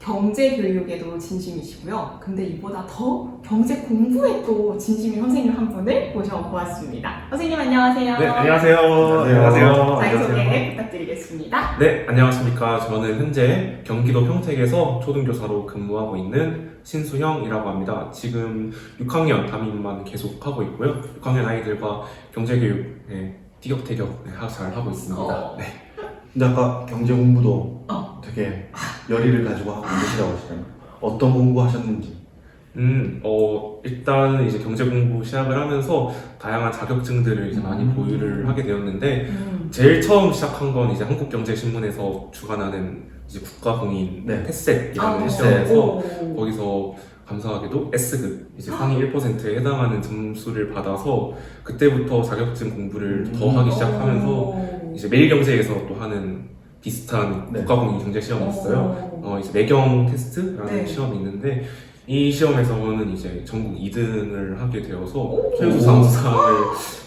경제 교육에도 진심이시고요. 근데 이보다 더 경제 공부에 또 진심인 선생님 한 분을 모셔보았습니다. 선생님 안녕하세요. 네, 안녕하세요. 안녕하세요. 자기소개 부탁드리겠습니다. 네, 안녕하십니까. 저는 현재 경기도 평택에서 초등교사로 근무하고 있는 신수형이라고 합니다. 지금 6학년 담임만 계속하고 있고요. 6학년 아이들과 경제교육 티격태격 잘 하고 있습니다. 네. 근데 아까 경제 공부도 되게 아. 열의를 가지고 하고 계시다고 하시잖아요. 어떤 공부 하셨는지. 일단 이제 경제 공부 시작을 하면서 다양한 자격증들을 이제 많이 보유를 하게 되었는데, 제일 처음 시작한 건 이제 한국경제신문에서 주관하는 이제 국가공인 네. 테셋이라는 시험에서 거기서 감사하게도 S급 이제 상위 1%에 해당하는 점수를 받아서 그때부터 자격증 공부를 더 하기 시작하면서 이제 매일경제에서 또 하는 비슷한 네. 국가공인 경제 시험이 있어요. 이제 매경 테스트라는 네. 시험이 있는데 이 시험에서는 이제 전국 2등을 하게 되어서 오. 최우수상을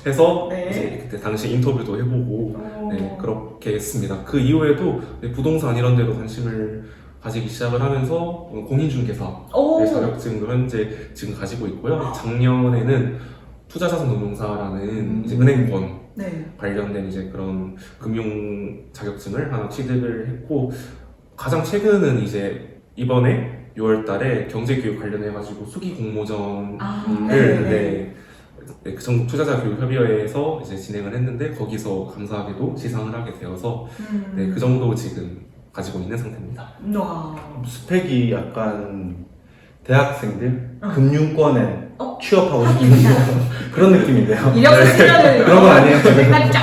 해서 네. 이제 그때 당시 인터뷰도 해보고 네, 그렇게 했습니다. 그 이후에도 부동산 이런 데도 관심을 가지기 시작을 하면서 공인중개사 자격증도 현재 지금 가지고 있고요. 작년에는 투자자산운용사라는 이제 은행권 네. 관련된 이제 그런 금융 자격증을 하나 취득을 했고, 가장 최근은 이제 이번에 6월달에 경제교육 관련해가지고 수기 공모전을 그 전국 투자자교육협의회에서 이제 진행을 했는데 거기서 감사하게도 시상을 하게 되어서 네, 그 정도 지금 가지고 있는 상태입니다. 와. 스펙이 약간 대학생들 금융권에 취업하고 싶은 그런 느낌인데요. 이력서 쓰면은 그런 건 아니에요. 깜짝.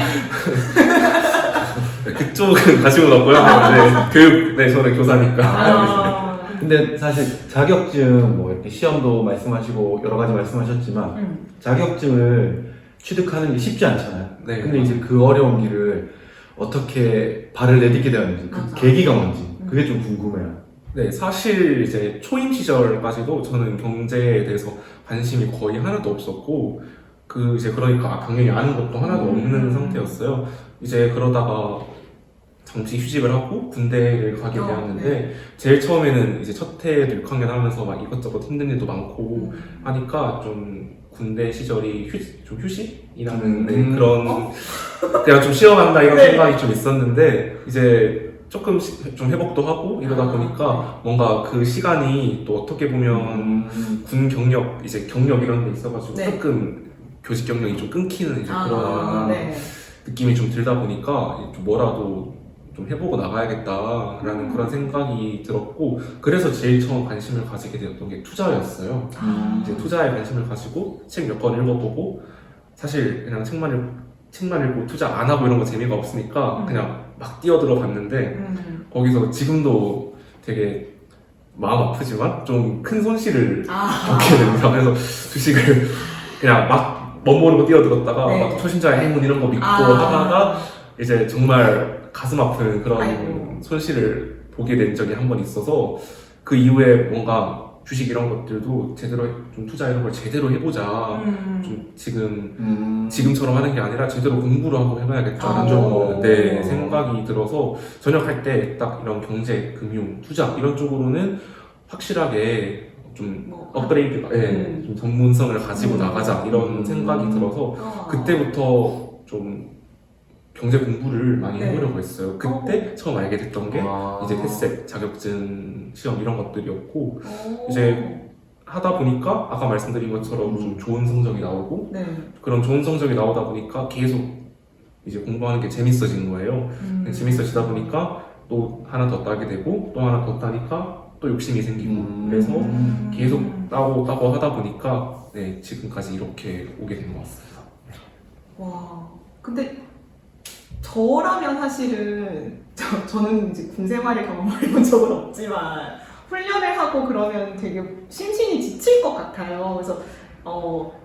네, 그쪽은 관심은 없고요. 네, 교육, 네, 저는 교사니까. 근데 사실 자격증 뭐 이렇게 시험도 말씀하시고 여러 가지 말씀하셨지만 자격증을 취득하는 게 쉽지 않잖아요. 네. 근데 이제 그 어려운 길을 어떻게 발을 내딛게 되었는지 그 맞아. 계기가 뭔지 그게 좀 궁금해요. 네, 사실 이제 초임 시절까지도 저는 경제에 대해서 관심이 거의 하나도 없었고, 이제 그러니까 당연히 아는 것도 하나도 없는 상태였어요. 이제 그러다가 잠시 휴직을 하고 군대를 가게 되었는데, 제일 처음에는 이제 첫 해 6학년 하면서 막 이것저것 힘든 일도 많고 하니까 좀 군대 시절이 좀 휴식이라는 그런 그냥 좀 쉬어간다 이런 생각이 좀 있었는데, 이제 조금 좀 회복도 하고 이러다 보니까 뭔가 그 시간이 또 어떻게 보면 군 경력, 이제 경력 이런 데 있어가지고 조금 교직 경력이 좀 끊기는 이제 그런 느낌이 좀 들다 보니까 좀 뭐라도 좀 해보고 나가야겠다라는 그런 생각이 들었고, 그래서 제일 처음 관심을 가지게 되었던 게 투자였어요. 이제 투자에 관심을 가지고 책 몇 권 읽어보고, 사실 그냥 책만 읽고 투자 안 하고 이런 거 재미가 없으니까 그냥 막 뛰어들어 봤는데 거기서 지금도 되게 마음 아프지만 좀 큰 손실을 겪게 됩니다. 그래서 주식을 그냥 막 멋모르고 뛰어들었다가 막 초심자의 행운 이런 거 믿고 하다가 이제 정말 가슴 아픈 그런 손실을 보게 된 적이 한 번 있어서, 그 이후에 뭔가 주식 이런 것들도 제대로 좀 투자 이런 걸 제대로 해보자. 좀 지금처럼 하는 게 아니라 제대로 공부를 하고 해봐야겠다는 생각이 들어서 전역할 때 딱 이런 경제, 금융, 투자 이런 쪽으로는 확실하게 좀 업그레이드가 좀 전문성을 가지고 나가자 이런 생각이 들어서 그때부터 좀 경제 공부를 많이 해보려고 했어요. 그때 처음 알게 됐던 게 이제 테스트 자격증 시험 이런 것들이었고, 이제 하다 보니까 아까 말씀드린 것처럼 좀 좋은 성적이 나오고 그런 좋은 성적이 나오다 보니까 계속 이제 공부하는 게 재밌어지는 거예요. 재밌어지다 보니까 또 하나 더 따게 되고 또 하나 더 따니까 또 욕심이 생기고 그래서 계속 따고 하다 보니까 네, 지금까지 이렇게 오게 된 것 같습니다. 와, 근데 저라면 사실은 저는 이제 군 생활을 경험해본 적은 없지만 훈련을 하고 그러면 되게 심신이 지칠 것 같아요. 그래서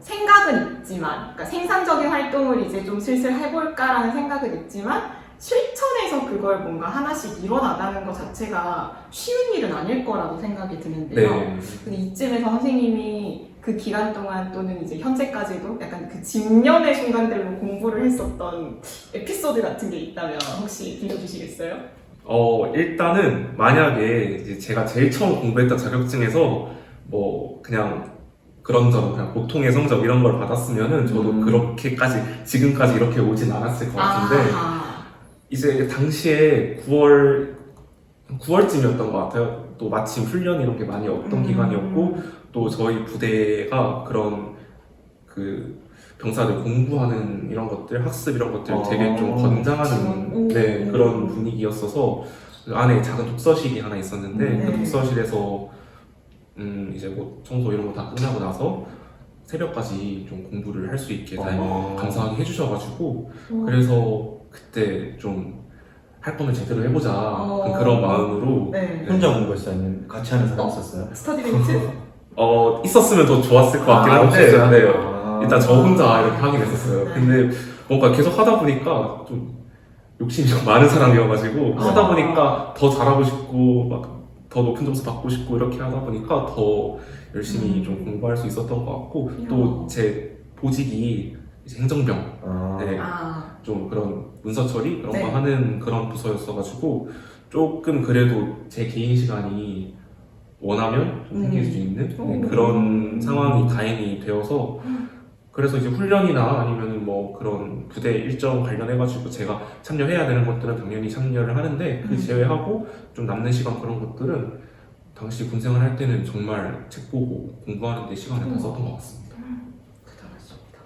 생각은 있지만, 그러니까 생산적인 활동을 이제 좀 슬슬 해볼까라는 생각은 있지만 실천해서 그걸 뭔가 하나씩 이뤄나가는 것 자체가 쉬운 일은 아닐 거라고 생각이 드는데요. 근데 이쯤에서 선생님이 그 기간 동안 또는 이제 현재까지도 약간 그 직면의 순간들로 공부를 했었던 에피소드 같은 게 있다면 혹시 들려주시겠어요? 일단은 만약에 이제 제가 제일 처음 공부했던 자격증에서 뭐 그냥 그런저런 그냥 보통의 성적 이런 걸 받았으면은 저도 그렇게까지 지금까지 이렇게 오진 않았을 것 같은데 이제 당시에 9월쯤이었던 것 같아요. 또 마침 훈련 이런 게 많이 없던 기간이었고 또 저희 부대가 그런 그 병사들 공부하는 이런 것들, 학습 이런 것들 되게 좀 권장하는 그런 분위기였어서 그 안에 작은 독서실이 하나 있었는데 그 독서실에서 이제 뭐 청소 이런 거 다 끝나고 나서 새벽까지 좀 공부를 할 수 있게 다행히 감사하게 해주셔가지고 그래서 그때 좀 할 거면 제대로 해보자 그런 마음으로 혼자 공부했어요? 아니면 같이 하는 사람 있었어요? 스터디메이트? 있었으면 더 좋았을 것 같긴 한데 일단 저 혼자 이렇게 하긴 했었어요. 근데 뭔가 계속 하다 보니까 좀 욕심이 좀 많은 사람이어가지고 하다 보니까 더 잘하고 싶고 막 더 높은 점수 받고 싶고 이렇게 하다 보니까 더 열심히 좀 공부할 수 있었던 것 같고 또 제 보직이 이제 행정병 좀 그런 문서 처리 그런 거 하는 그런 부서였어가지고 조금 그래도 제 개인 시간이 원하면 좀 생길 수 있는 그런 상황이 다행히 되어서 그래서 이제 훈련이나 아니면 뭐 그런 부대 일정 관련해가지고 제가 참여해야 되는 것들은 당연히 참여를 하는데 그 제외하고 좀 남는 시간 그런 것들은 당시 군생활 할 때는 정말 책 보고 공부하는 데 시간을 다 썼던 것 같습니다.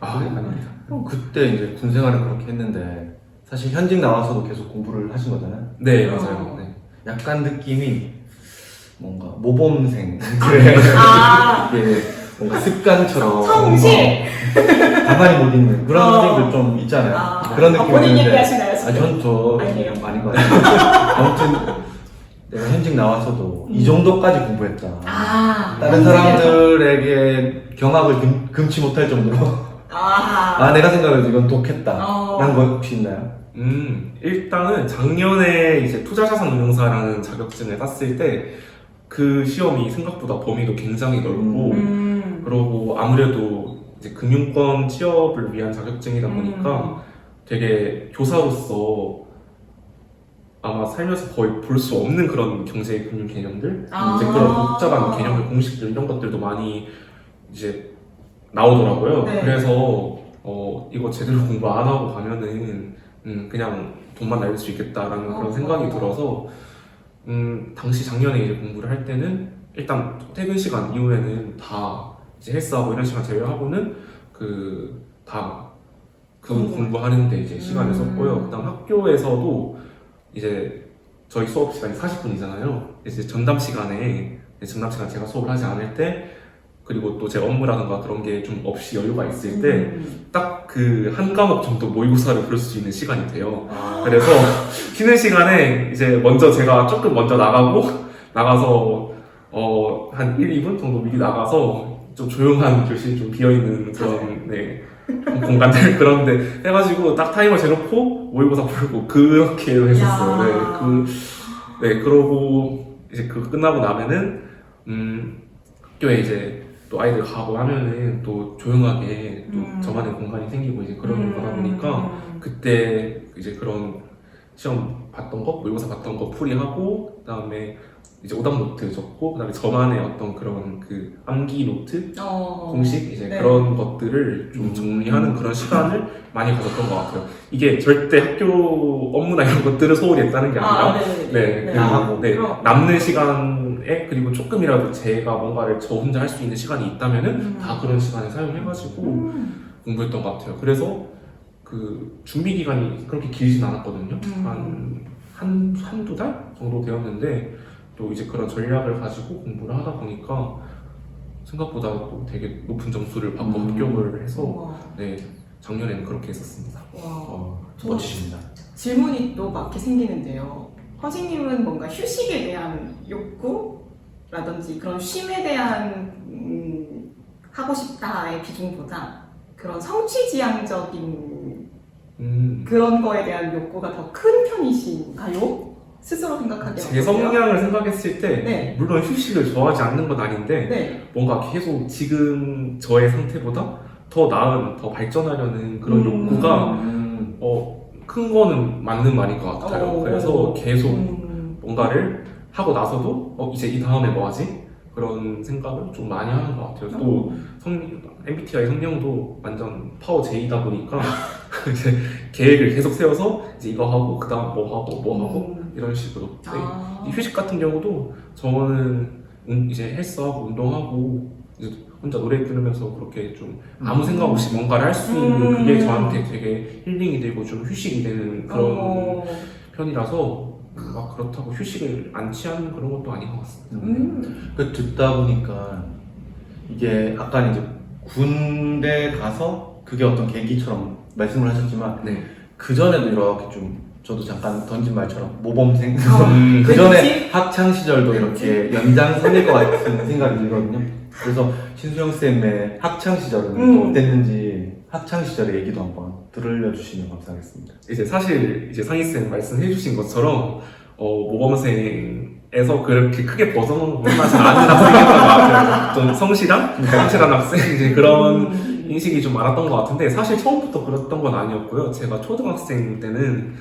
아닙니다. 그때 이제 군 생활을 그렇게 했는데 사실 현직 나와서도 계속 공부를 하신 거잖아요? 네, 맞아요. 네. 약간 느낌이 뭔가 모범생 그래. 뭔가 습관처럼 성실! 가만히 못 있는 그런 선생님들 좀 있잖아요. 그런 느낌이 본인 있는데 얘기하시나요? 지금? 저 아니에요. 아닌 것 같아요. 아무튼 내가 현직 나와서도 이 정도까지 공부했다. 다른 사람들에게 경악을 금치 못할 정도로 내가 생각해도 이건 독했다 라는 거 혹시 있나요? 일단은 작년에 이제 투자자산운용사라는 자격증을 땄을 때 그 시험이 생각보다 범위도 굉장히 넓고 그리고 아무래도 이제 금융권 취업을 위한 자격증이다 보니까 되게 교사로서 아마 살면서 거의 볼 수 없는 그런 경제 금융 개념들 이제 그런 복잡한 개념들 공식들 이런 것들도 많이 이제 나오더라고요. 그래서 이거 제대로 공부 안 하고 가면은 그냥 돈만 날릴 수 있겠다라는 그런 생각이 들어서 당시 작년에 이제 공부를 할 때는 일단 퇴근 시간 이후에는 다 이제 헬스하고 이런 시간 제외하고는 다 공부하는데 이제 시간을 썼고요. 그다음 학교에서도 이제 저희 수업 시간이 40분이잖아요. 이제 전담 시간 제가 수업을 하지 않을 때 그리고 또 제 업무라든가 그런 게 좀 없이 여유가 있을 때 딱 그 한 과목 정도 모의고사를 볼 수 있는 시간이 돼요. 그래서 쉬는 시간에 이제 제가 조금 먼저 나가서 한 1, 2분 정도 미리 나가서 좀 조용한 교실 좀 비어있는 그런 공간들 그런데 해가지고 딱 타이머 재놓고 모의고사 풀고 그렇게 했었어요. 그러고 이제 그거 끝나고 나면은 학교에 이제 또 아이들 가고 하면은 또 조용하게 또 저만의 공간이 생기고 이제 그러는 거다 보니까 그때 이제 그런 시험 봤던 거, 모의고사 봤던 거 풀이하고 그다음에 이제 오답 노트 적고 그다음에 저만의 어떤 그런 그 암기 노트 공식 이제 그런 것들을 좀 정리하는 그런 시간을 많이 가졌던 것 같아요. 이게 절대 학교 업무나 이런 것들을 소홀히 했다는 게 아니라 남는 시간에 그리고 조금이라도 제가 뭔가를 저 혼자 할 수 있는 시간이 있다면은 다 그런 시간을 사용해가지고 공부했던 것 같아요. 그래서 그 준비 기간이 그렇게 길진 않았거든요. 한두 달 정도 되었는데 또 이제 그런 전략을 가지고 공부를 하다 보니까 생각보다 또 되게 높은 점수를 받고 합격을 해서 작년에는 그렇게 했었습니다. 멋지십니다. 질문이 또 막 이렇게 생기는데요. 허진님은 뭔가 휴식에 대한 욕구라든지 그런 쉼에 대한 하고 싶다의 비중보다 그런 성취지향적인 그런 거에 대한 욕구가 더 큰 편이신가요? 스스로 생각하기에 제 성향을 생각했을 때 물론 휴식을 좋아하지 않는 건 아닌데 뭔가 계속 지금 저의 상태보다 더 나은, 더 발전하려는 그런 욕구가 큰 거는 맞는 말인 것 같아요. 그래서 계속 뭔가를 하고 나서도 이제 이 다음에 뭐 하지? 그런 생각을 좀 많이 하는 것 같아요. 또 MBTI 성향도 완전 파워 J다 보니까 이제 계획을 계속 세워서 이제 이거 하고 그다음 뭐 하고 이런 식으로. 이 휴식 같은 경우도 저는 이제 헬스하고 운동하고 이제 혼자 노래 들으면서 그렇게 좀 아무 생각 없이 뭔가를 할 수 있는 그게 저한테 되게 힐링이 되고 좀 휴식이 되는 그런 편이라서 막 그렇다고 휴식을 안 취하는 그런 것도 아닌 것 같습니다. 그 듣다 보니까 이게 아까 이제 군대 가서 그게 어떤 계기처럼 말씀을 하셨지만 네. 그 전에도 이렇게 좀 저도 잠깐 던진 말처럼 모범생 그 전에 학창 시절도 이렇게 연장선일 것 같은 생각이 들거든요. 그래서 신수영 쌤의 학창 시절은 또 어땠는지 학창 시절의 얘기도 한번 들려주시면 감사하겠습니다. 이제 사실 이제 상희쌤 말씀해주신 것처럼 모범생에서 그렇게 크게 벗어나는 것만 잘 아는 학생이었던 것 같아요. 좀 성실한 학생 이제 그런 인식이 좀 많았던 것 같은데 사실 처음부터 그랬던 건 아니었고요. 제가 초등학생 때는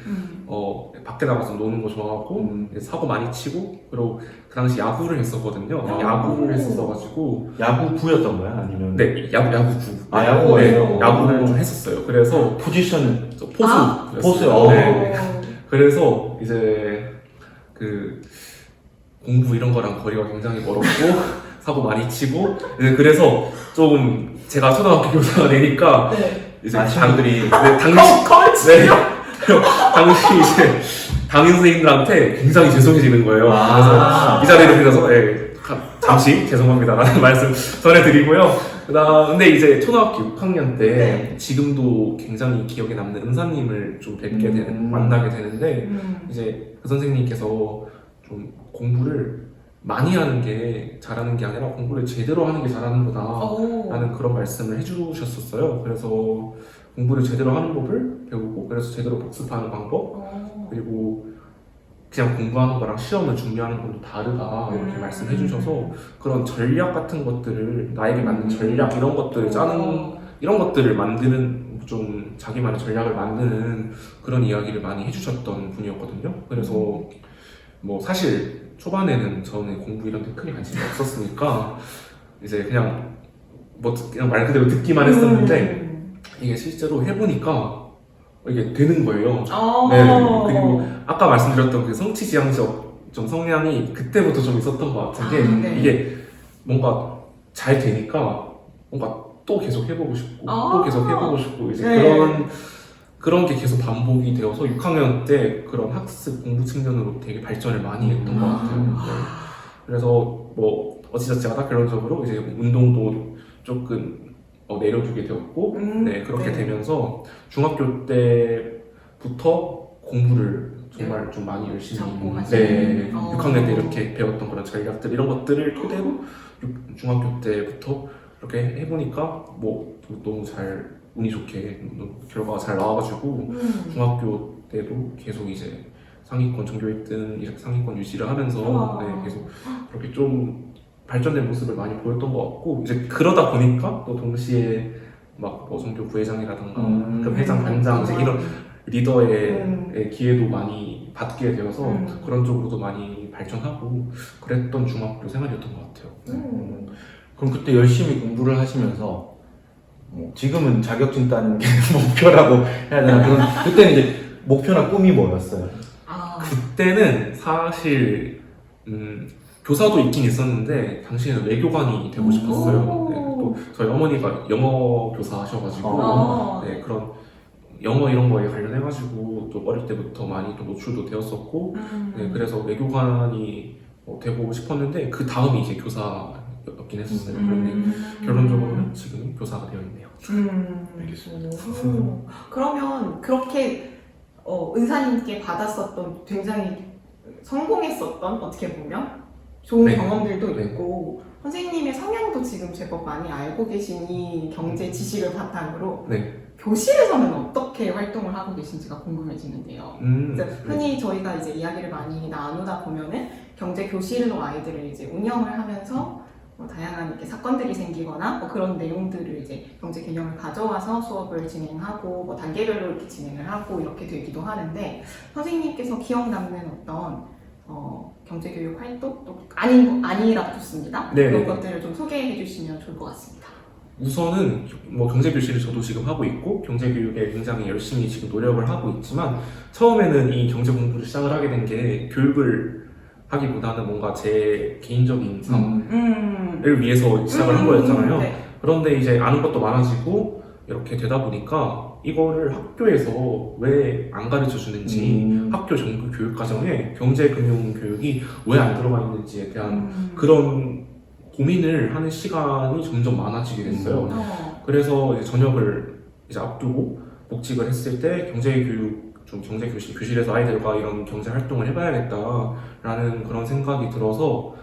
밖에 나가서 노는 거 좋아하고 사고 많이 치고 그리고 그 당시 야구를 했었거든요. 야구를 했었어가지고 야구부였던 거야? 아니면? 네, 야구부. 야구예요? 네, 야구를 좀 했었어요. 그래서 포지션은? 포수였어요. 네. 그래서 이제 그 공부 이런 거랑 거리가 굉장히 멀었고 사고 많이 치고 그래서 좀 제가 초등학교 교사가 되니까 이제 친구들이 당시 이제 담임 선생님들한테 굉장히 죄송해지는 거예요. 그래서 이 자리를 빌어서 잠시 죄송합니다라는 말씀 전해드리고요. 근데 이제 초등학교 6학년 때 지금도 굉장히 기억에 남는 은사님을 좀 뵙게 만나게 되는데 이제 그 선생님께서 좀 공부를 많이 하는 게 잘하는 게 아니라 공부를 제대로 하는 게 잘하는 거다 라는 그런 말씀을 해주셨었어요. 그래서 공부를 제대로 하는 법을 배우고 그래서 제대로 복습하는 방법 그리고 그냥 공부하는 거랑 시험을 준비하는 건 또 다르다 이렇게 말씀해 주셔서 그런 전략 같은 것들을 나에게 맞는 전략 이런 것들을 짜는 이런 것들을 만드는 좀 자기만의 전략을 만드는 그런 이야기를 많이 해주셨던 분이었거든요. 그래서 뭐 사실 초반에는 저는 공부 이런 데 크게 관심이 없었으니까 이제 그냥 말 그대로 듣기만 했었는데 이게 실제로 해보니까 이게 되는 거예요. 네. 그리고 아까 말씀드렸던 그 성취지향적 좀 성향이 그때부터 좀 있었던 것 같은 게 이게 뭔가 잘 되니까 뭔가 또 계속 해보고 싶고 또 계속 해보고 싶고 이제 그런 게 계속 반복이 되어서 6학년 때 그런 학습 공부 측면으로 되게 발전을 많이 했던 것 같아요. 네. 그래서 뭐 어찌저찌 하다 결론적으로 이제 운동도 조금 내려두게 되었고 그렇게 되면서 중학교 때부터 공부를 정말 좀 많이 열심히 6학년 때 이렇게 배웠던 그런 전략들 이런 것들을 토대로 중학교 때부터 이렇게 해보니까 뭐 너무 잘 운이 좋게 결과가 잘 나와가지고 중학교 때도 계속 이제 상위권 전교 1등 이렇게 상위권 유지를 하면서 계속 그렇게 좀 발전된 모습을 많이 보였던 것 같고 이제 그러다 보니까 또 동시에 막 전교 부회장이라던가 그 회장 반장 이제 이런 리더의 기회도 많이 받게 되어서 그런 쪽으로도 많이 발전하고 그랬던 중학교 생활이었던 것 같아요. 그럼 그때 열심히 공부를 하시면서 지금은 자격증 따는 게 목표라고 해야 되나? 그때는 이제 목표나 꿈이 뭐였어요? 그때는 사실 교사도 있긴 있었는데 당시에는 외교관이 되고 싶었어요. 또 저희 어머니가 영어 교사 하셔가지고 그런 영어 이런 거에 관련해가지고 또 어릴 때부터 많이 또 노출도 되었었고 그래서 외교관이 되고 싶었는데 그 다음이 이제 교사였긴 했었어요. 그런데 결론적으로는 지금 교사가 되어 있네요. 알겠습니다. 그러면 그렇게 은사님께 받았었던 굉장히 성공했었던 어떻게 보면 좋은 경험들도 있고 선생님의 성향도 지금 제법 많이 알고 계시니 경제 지식을 바탕으로 교실에서는 어떻게 활동을 하고 계신지가 궁금해지는데요. 흔히 저희가 이제 이야기를 많이 나누다 보면은 경제 교실로 아이들을 이제 운영을 하면서 다양한 이렇게 사건들이 생기거나 그런 내용들을 이제 경제 개념을 가져와서 수업을 진행하고 단계별로 이렇게 진행을 하고 이렇게 되기도 하는데 선생님께서 기억 남는 어떤 경제교육 활동 또 아니라도 좋습니다. 네네. 그런 것들을 좀 소개해 주시면 좋을 것 같습니다. 우선은 뭐 경제교실을 저도 지금 하고 있고 경제교육에 굉장히 열심히 지금 노력을 하고 있지만 처음에는 이 경제 공부를 시작을 하게 된 게 교육을 하기보다는 뭔가 제 개인적인 삶을 위해서 시작을 한 거였잖아요. 네. 그런데 이제 아는 것도 많아지고 이렇게 되다 보니까 이거를 학교에서 왜 안 가르쳐 주는지 학교 정규 교육 과정에 경제금융 교육이 왜 안 들어가 있는지에 대한 그런 고민을 하는 시간이 점점 많아지게 됐어요. 그래서 이제 전역을 이제 앞두고 복직을 했을 때 경제교육 좀 경제교실 교실에서 아이들과 이런 경제 활동을 해봐야겠다라는 그런 생각이 들어서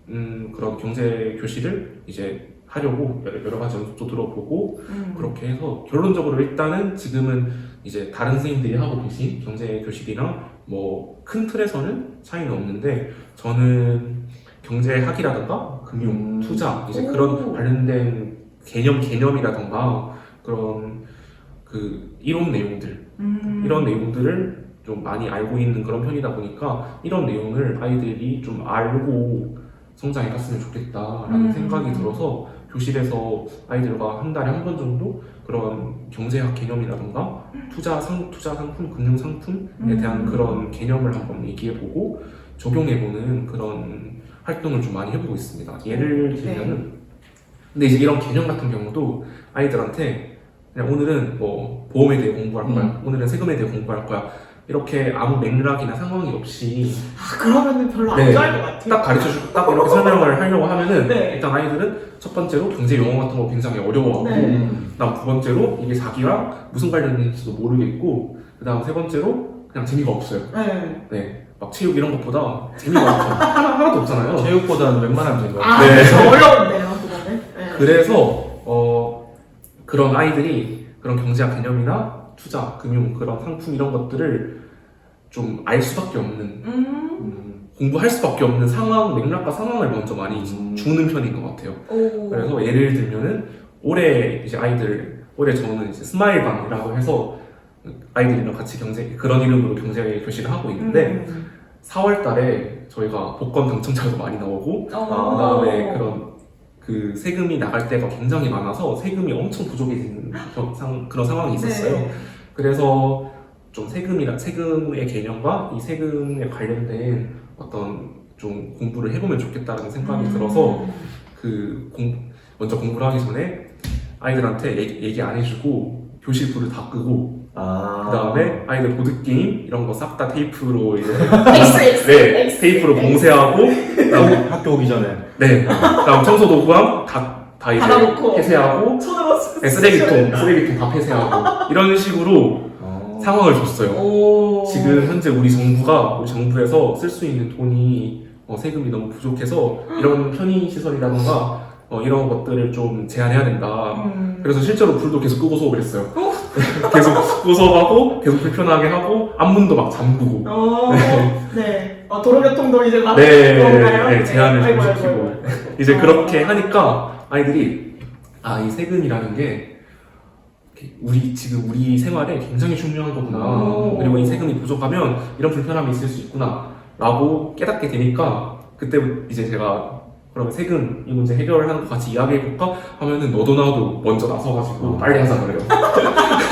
그런 경제교실을 이제 하려고 여러 가지 연습도 들어보고 그렇게 해서 결론적으로 일단은 지금은 이제 다른 선생님들이 하고 계신 경제교실이랑 뭐 큰 틀에서는 차이는 없는데 저는 경제학이라든가 금융, 투자 이제 그런 관련된 개념이라든가 그런 그 이론 내용들 이런 내용들을 좀 많이 알고 있는 그런 편이다 보니까 이런 내용을 아이들이 좀 알고 성장해 갔으면 좋겠다라는 생각이 들어서 교실에서 아이들과 한 달에 한 번 정도 그런 경제학 개념이라든가 투자 상품, 금융 상품에 대한 그런 개념을 한번 얘기해보고 적용해보는 그런 활동을 좀 많이 해보고 있습니다. 예를 들면은 근데 이제 이런 개념 같은 경우도 아이들한테 그냥 오늘은 뭐 보험에 대해 공부할 거야, 오늘은 세금에 대해 공부할 거야 이렇게 아무 맥락이나 상황이 없이 그러면은 별로 안 네. 좋아할 것 같아요. 딱 가르쳐주고 딱 이렇게 설명을 하려고 하면은 네. 일단 아이들은 첫 번째로 경제 용어 같은 거 굉장히 어려워하고 네. 그다음 두 번째로 이게 자기랑 무슨 관련인지도 모르겠고 그다음 세 번째로 그냥 재미가 없어요. 네. 네, 막 체육 이런 것보다 재미가 없어요. 하나도 없잖아요. 체육보다는 웬만하면 재미가 네. 어려운데요, 그거는. 네. 그래서 그런 아이들이 그런 경제학 개념이나 투자, 금융 그런 상품 이런 것들을 좀 알 수밖에 없는 공부할 수밖에 없는 상황, 맥락과 상황을 먼저 많이 주는 편인 것 같아요. 그래서 예를 들면은 올해 저는 이제 스마일방이라고 해서 아이들이랑 같이 그런 이름으로 경제 교실을 하고 있는데 4월 달에 저희가 복권 당첨자도 많이 나오고 그다음에 그 세금이 나갈 때가 굉장히 많아서 세금이 엄청 부족해지는 그런 상황이 있었어요. 네. 그래서 좀 세금의 개념과 이 세금에 관련된 어떤 좀 공부를 해보면 좋겠다는 생각이 들어서 먼저 공부를 하기 전에 아이들한테 얘기 안 해주고 교실 불을 다 끄고 그 다음에 아이들 보드게임 이런 거 싹 다 테이프로 이제 테이프로 봉쇄하고 그다음에 학교 오기 전에 그다음 청소 도구함 다 이제 닫아놓고 폐쇄하고 손으로 쓰레기통 다 폐쇄하고 이런 식으로 상황을 줬어요. 지금 현재 우리 정부에서 쓸 수 있는 돈이 세금이 너무 부족해서 이런 편의 시설이라던가 이런 것들을 좀 제한해야 된다. 그래서 실제로 불도 계속 끄고 수업을 했어요. 계속 끄고 수업하고 계속 불편하게 하고 안문도 막 잠그고. 네. 도로교통도 이제 막 네, 제한을 좀 시키고. 이제 그렇게 하니까 아이들이 이 세금이라는 게 우리 생활에 굉장히 중요한 거구나. 그리고 이 세금이 부족하면 이런 불편함이 있을 수 있구나. 라고 깨닫게 되니까 그때 이제 제가 그러면 세금 이 문제 해결을 하는 거 같이 이야기해볼까? 하면은 너도 나도 먼저 나서가지고 빨리 하자 그래요.